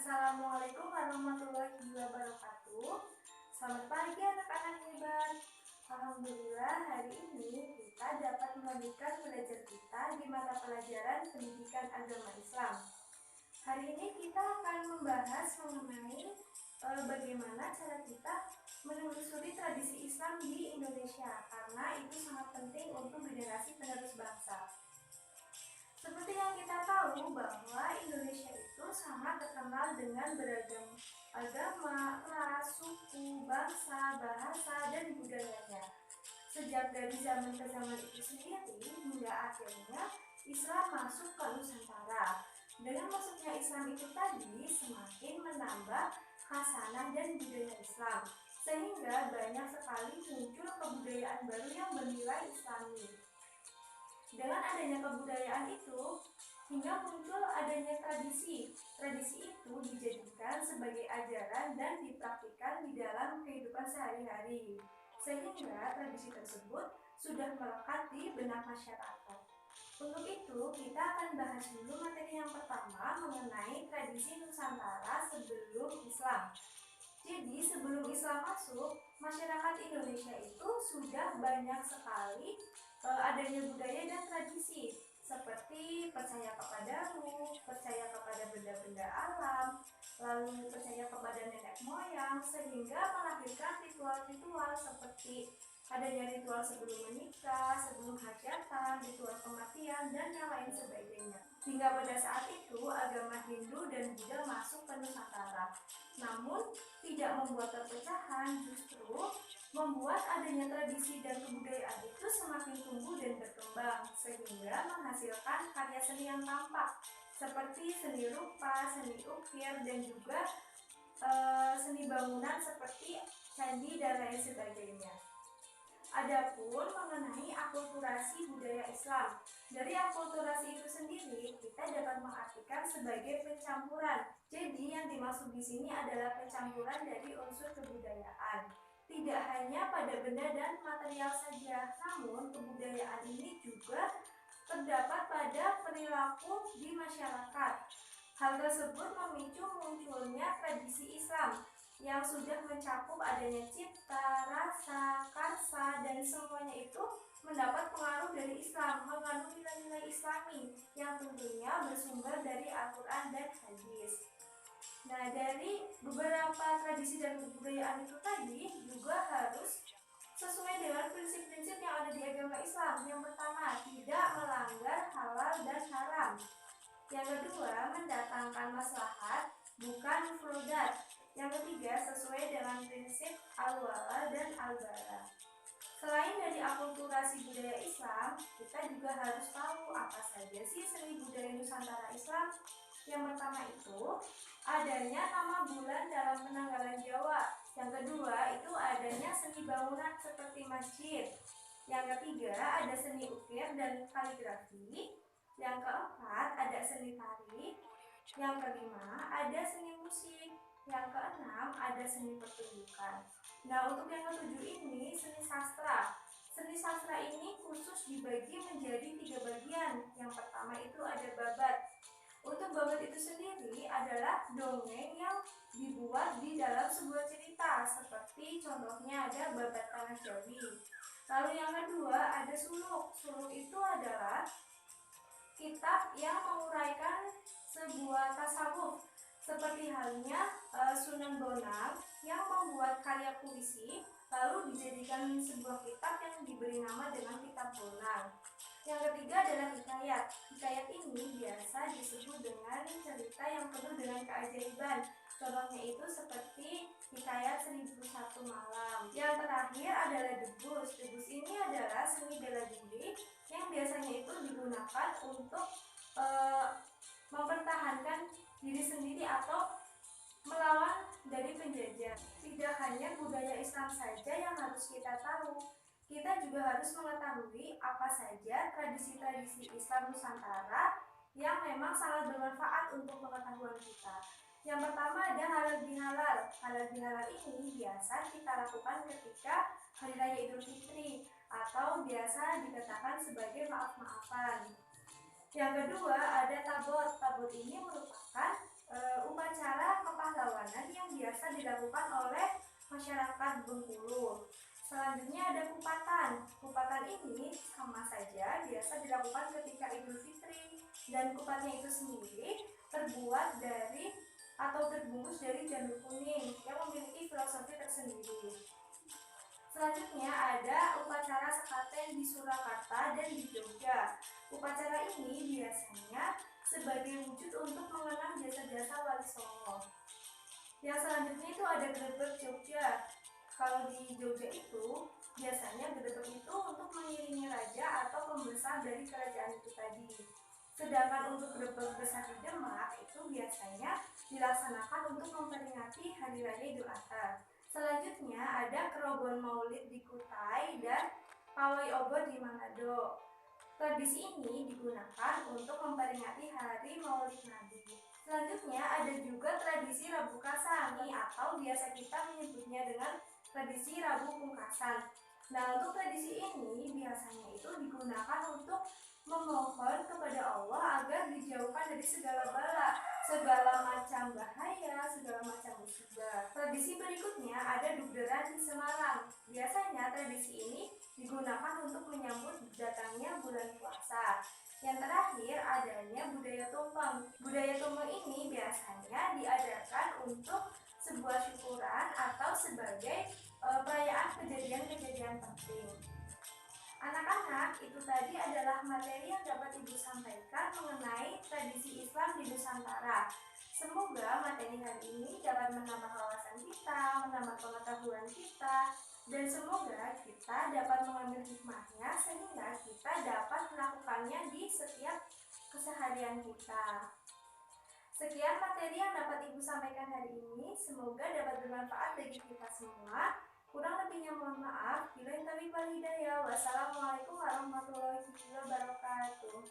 Assalamualaikum warahmatullahi wabarakatuh. Selamat pagi anak-anak hebat. Alhamdulillah hari ini kita dapat melanjutkan belajar kita di mata pelajaran pendidikan agama Islam. Hari ini kita akan membahas mengenai bagaimana cara kita menelusuri tradisi Islam di Indonesia, karena itu sangat penting untuk generasi penerus bangsa. Seperti yang kita tahu bahwa Indonesia itu sangat terkenal dengan beragam agama, ras, suku, bangsa, bahasa, dan budayanya. Sejak dari zaman ke zaman itu sendiri hingga akhirnya Islam masuk ke Nusantara. Dengan masuknya Islam itu tadi semakin menambah khasanah dan budaya Islam, sehingga banyak sekali muncul kebudayaan baru yang bernilai Islami. Dengan adanya kebudayaan itu, hingga muncul adanya tradisi. Tradisi itu dijadikan sebagai ajaran dan dipraktikkan di dalam kehidupan sehari-hari, sehingga tradisi tersebut sudah melekat di benak masyarakat. Untuk itu, kita akan bahas dulu materi yang pertama mengenai tradisi Nusantara sebelum Islam. Jadi sebelum Islam masuk, masyarakat Indonesia itu sudah banyak sekali adanya budaya dan tradisi, seperti percaya kepada ruh, percaya kepada benda-benda alam, lalu percaya kepada nenek moyang, sehingga melahirkan ritual-ritual seperti adanya ritual sebelum menikah, sebelum hajatan, ritual kematian, dan yang lain sebagainya. Hingga pada saat itu agama Hindu dan Buddha masuk ke Nusantara. Namun tidak membuat perpecahan, justru membuat adanya tradisi dan kebudayaan itu semakin tumbuh dan berkembang, sehingga menghasilkan karya seni yang tampak seperti seni rupa, seni ukir, dan juga seni bangunan seperti candi dan lain sebagainya. Adapun mengenai akulturasi budaya Islam, dari akulturasi itu sendiri kita dapat mengartikan sebagai pencampuran. Jadi yang dimaksud di sini adalah pencampuran dari unsur kebudayaan. Tidak hanya pada benda dan material saja, namun kebudayaan ini juga terdapat pada perilaku di masyarakat. Hal tersebut memicu munculnya tradisi Islam yang sudah mencakup adanya cipta, rasa, karsa, dan semuanya itu mendapat pengaruh dari Islam, mengandung nilai-nilai Islami yang tentunya bersumber dari Al-Quran dan Hadis. Nah, dari beberapa tradisi dan kebudayaan itu tadi juga harus sesuai dengan prinsip-prinsip yang ada di agama Islam. Yang pertama, tidak melanggar halal dan haram. Yang kedua, mendatangkan maslahat, bukan mufrodat. Yang ketiga, sesuai dengan prinsip al-wala dan al-bara. Selain dari akulturasi budaya Islam, kita juga harus tahu apa saja sih seni budaya Nusantara Islam. Yang pertama itu, adanya nama bulan dalam penanggalan Jawa. Yang kedua, itu adanya seni bangunan seperti masjid. Yang ketiga, ada seni ukir dan kaligrafi. Yang keempat, ada seni tari. Yang kelima, ada seni musik. Yang keenam, ada seni pertunjukan. Nah, untuk yang ketujuh ini, seni sastra. Seni sastra ini khusus dibagi menjadi 3 bagian. Yang pertama itu ada babat. Untuk babat itu sendiri adalah dongeng yang dibuat di dalam sebuah cerita, seperti contohnya ada babat Tanah Jawi. Lalu yang kedua ada suluk. Suluk itu adalah kitab yang menguraikan sebuah tasawuf, seperti halnya Sunan Bonang yang membuat karya puisi lalu dijadikan sebuah kitab yang diberi nama dengan kitab Bonang. Yang ketiga adalah hikayat. Hikayat ini biasa disebut dengan cerita yang penuh dengan keajaiban. Contohnya itu seperti hikayat 1001 malam. Yang terakhir adalah debus. Debus ini adalah seni bela diri yang biasanya itu digunakan untuk mempertahankan diri sendiri atau melawan dari penjajah. Tidak hanya budaya Islam saja yang harus kita tahu, kita juga harus mengetahui apa saja tradisi-tradisi Islam Nusantara yang memang sangat bermanfaat untuk pengetahuan kita. Yang pertama ada halal bihalal. Halal bihalal ini biasa kita lakukan ketika Hari Raya Idul Fitri atau biasa dikatakan sebagai maaf-maafan. Yang kedua ada tabot. Tabot ini merupakan upacara kepahlawanan yang biasa dilakukan oleh masyarakat Bengkulu. Selanjutnya ada kupatan. Kupatan ini sama saja biasa dilakukan ketika Idul Fitri, dan kupatnya itu sendiri terbuat dari atau terbungkus dari janur kuning yang memiliki filosofi tersendiri. Selanjutnya ada upacara sekaten di Surakarta dan di Jogja. Upacara ini biasanya sebagai wujud untuk mengenang jasa-jasa Wali Songo. Yang selanjutnya itu ada grebek Jogja. Kalau di Jogja itu biasanya grebek itu untuk mengiringi raja atau pembesar dari kerajaan itu tadi. Sedangkan untuk grebek besar di Demak itu biasanya dilaksanakan untuk memperingati Hari Raya Idul Adha. Selanjutnya ada Kerobon Maulid di Kutai dan Pawai Obor di Manado. Tradisi ini digunakan untuk memperingati Hari Maulid Nabi. Selanjutnya ada juga tradisi Rabu Kasang atau biasa kita menyebutnya dengan tradisi Rabu Pungkasan. Nah, untuk tradisi ini biasanya itu digunakan untuk memohon kepada Allah agar dijauhkan dari segala bala, segala macam bahaya, segala macam musibah. Tradisi berikutnya ada Dugderan di Semarang. Biasanya tradisi ini digunakan untuk menyambut datangnya bulan puasa. Yang terakhir adanya budaya tumpeng. Budaya tumpeng ini biasanya diadakan untuk sebuah syukuran atau sebagai perayaan kejadian-kejadian penting. Anak-anak, itu tadi adalah materi yang dapat Ibu sampaikan mengenai tradisi Islam di Nusantara. Semoga materi hari ini dapat menambah wawasan kita, menambah pengetahuan kita, dan semoga kita dapat mengambil hikmahnya sehingga kita dapat melakukannya di setiap keseharian kita. Sekian materi yang dapat Ibu sampaikan hari ini, semoga dapat bermanfaat bagi kita semua. Kurang lebihnya mohon maaf. Billahi taufiq wal hidayah. Wassalamualaikum warahmatullahi wabarakatuh.